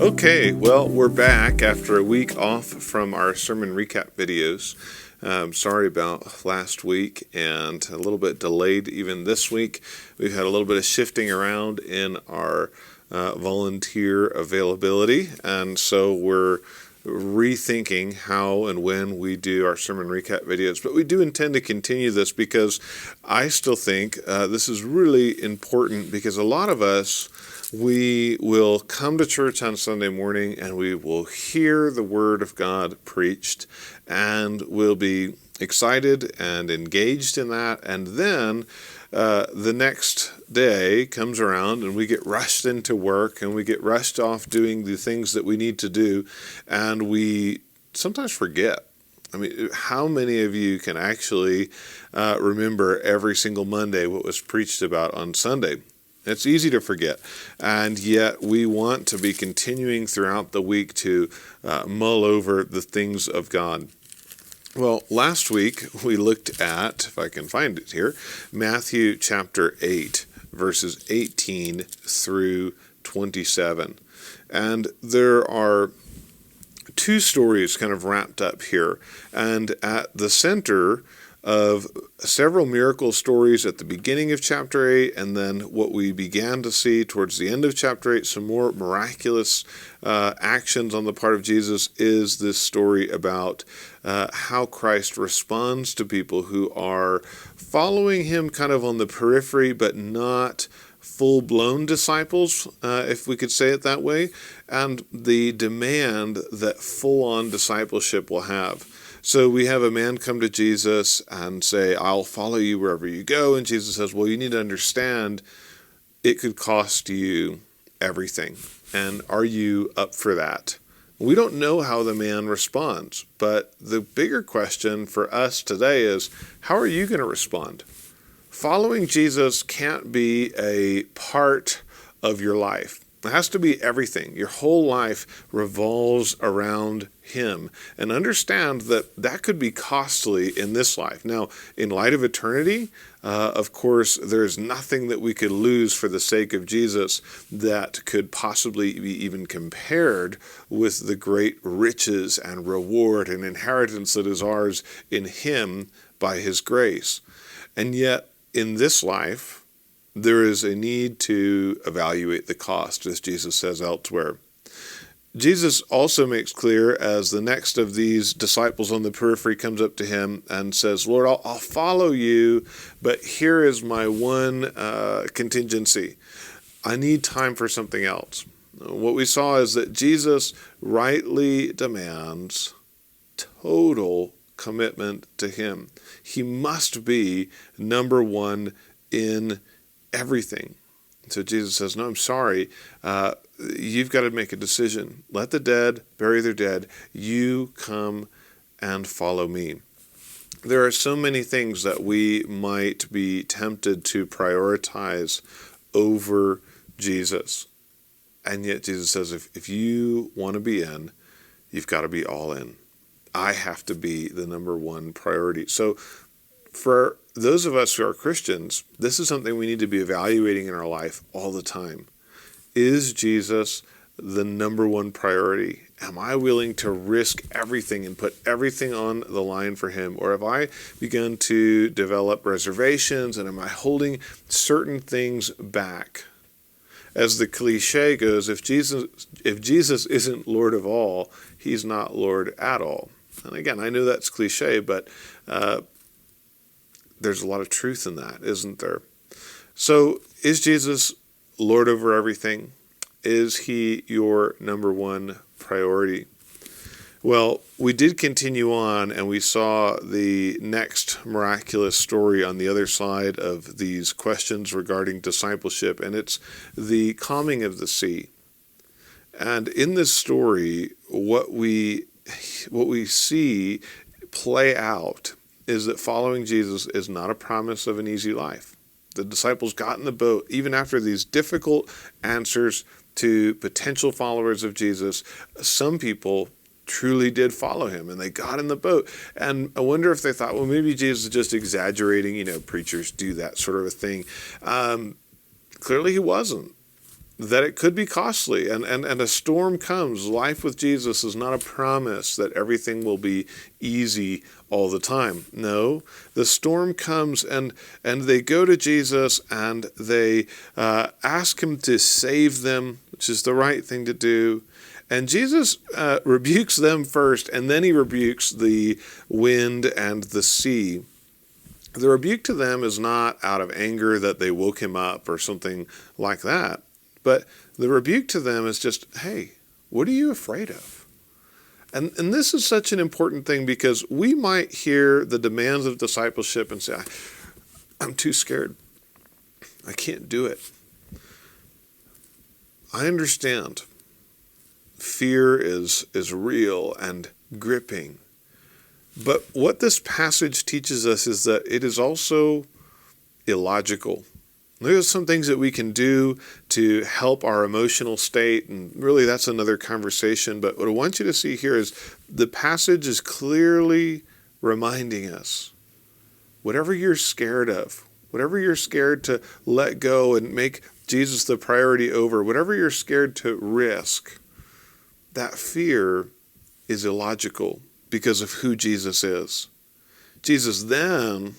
Okay, well, we're back after a week off from our sermon recap videos. Sorry about last week and a little bit delayed even this week. We've had a little bit of shifting around in our volunteer availability, and so we're rethinking how and when we do our sermon recap videos. But we do intend to continue this because I still think this is really important, because a lot of us, we will come to church on Sunday morning and we will hear the Word of God preached and we'll be excited and engaged in that, and then the next day comes around and we get rushed into work and we get rushed off doing the things that we need to do, and we sometimes forget. I mean, how many of you can actually remember every single Monday what was preached about on Sunday? It's easy to forget, and yet we want to be continuing throughout the week to mull over the things of God. Well, last week we looked at, if I can find it here, Matthew chapter 8, verses 18 through 27. And there are two stories kind of wrapped up here, and at the center of several miracle stories at the beginning of chapter 8, and then what we began to see towards the end of chapter 8, some more miraculous actions on the part of Jesus, is this story about how Christ responds to people who are following him kind of on the periphery, but not full-blown disciples, if we could say it that way, and the demand that full-on discipleship will have. So we have a man come to Jesus and say, "I'll follow you wherever you go." And Jesus says, well, you need to understand it could cost you everything. And are you up for that? We don't know how the man responds, but the bigger question for us today is, how are you going to respond? Following Jesus can't be a part of your life. It has to be everything. Your whole life revolves around him. And understand that that could be costly in this life. Now, in light of eternity, of course, there's nothing that we could lose for the sake of Jesus that could possibly be even compared with the great riches and reward and inheritance that is ours in him by his grace. And yet, in this life, there is a need to evaluate the cost, as Jesus says elsewhere. Jesus also makes clear, as the next of these disciples on the periphery comes up to him and says, "Lord, I'll follow you, but here is my one contingency. I need time for something else." What we saw is that Jesus rightly demands total commitment to him. He must be number one in everything. So Jesus says, "No, I'm sorry. You've got to make a decision. Let the dead bury their dead. You come and follow me." There are so many things that we might be tempted to prioritize over Jesus. And yet Jesus says, if you want to be in, you've got to be all in. I have to be the number one priority. So for those of us who are Christians, this is something we need to be evaluating in our life all the time. Is Jesus the number one priority? Am I willing to risk everything and put everything on the line for him? Or have I begun to develop reservations, and am I holding certain things back? As the cliche goes, if Jesus isn't Lord of all, he's not Lord at all. And again, I know that's cliche, but there's a lot of truth in that, isn't there? So, is Jesus Lord over everything? Is he your number one priority? Well, we did continue on, and we saw the next miraculous story on the other side of these questions regarding discipleship, and it's the calming of the sea. And in this story, what we see play out is that following Jesus is not a promise of an easy life. The disciples got in the boat, even after these difficult answers to potential followers of Jesus. Some people truly did follow him, and they got in the boat. And I wonder if they thought, well, maybe Jesus is just exaggerating. Preachers do that sort of a thing. Clearly he wasn't. that it could be costly, and a storm comes. Life with Jesus is not a promise that everything will be easy all the time. No, the storm comes, and they go to Jesus, and they ask him to save them, which is the right thing to do. And Jesus rebukes them first, and then he rebukes the wind and the sea. The rebuke to them is not out of anger that they woke him up or something like that. But the rebuke to them is just, hey, what are you afraid of? And this is such an important thing, because we might hear the demands of discipleship and say, I'm too scared. I can't do it. I understand. Fear is real and gripping. But what this passage teaches us is that it is also illogical. There's some things that we can do to help our emotional state, and really that's another conversation. But what I want you to see here is the passage is clearly reminding us, whatever you're scared of, whatever you're scared to let go and make Jesus the priority over, whatever you're scared to risk, that fear is illogical because of who Jesus is. Jesus then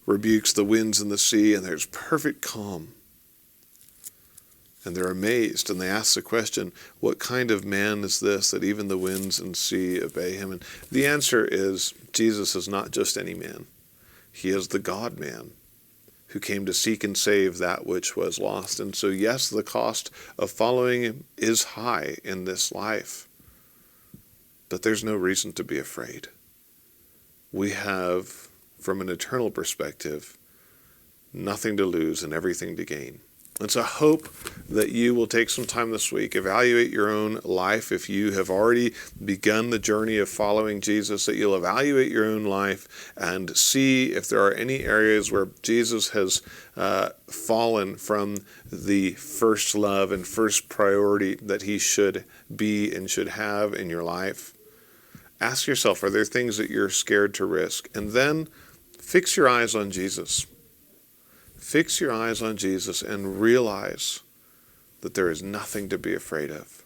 rebukes the winds and the sea, and there's perfect calm. And they're amazed, and they ask the question, what kind of man is this that even the winds and sea obey him? And the answer is, Jesus is not just any man. He is the God-man who came to seek and save that which was lost. And so, yes, the cost of following him is high in this life, but there's no reason to be afraid. We have, from an eternal perspective, nothing to lose and everything to gain. And so I hope that you will take some time this week, evaluate your own life. If you have already begun the journey of following Jesus, that you'll evaluate your own life and see if there are any areas where Jesus has fallen from the first love and first priority that he should be and should have in your life. Ask yourself, are there things that you're scared to risk? And then fix your eyes on Jesus. Fix your eyes on Jesus and realize that there is nothing to be afraid of.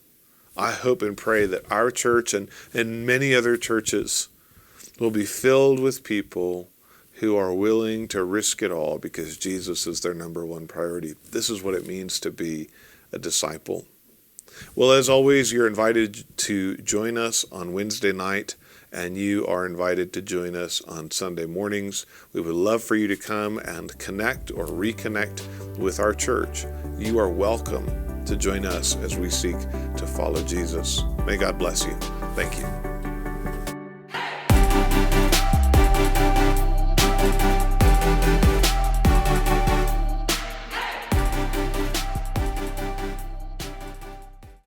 I hope and pray that our church and many other churches will be filled with people who are willing to risk it all because Jesus is their number one priority. This is what it means to be a disciple. Well, as always, you're invited to join us on Wednesday night, and you are invited to join us on Sunday mornings. We would love for you to come and connect or reconnect with our church. You are welcome to join us as we seek to follow Jesus. May God bless you. Thank you.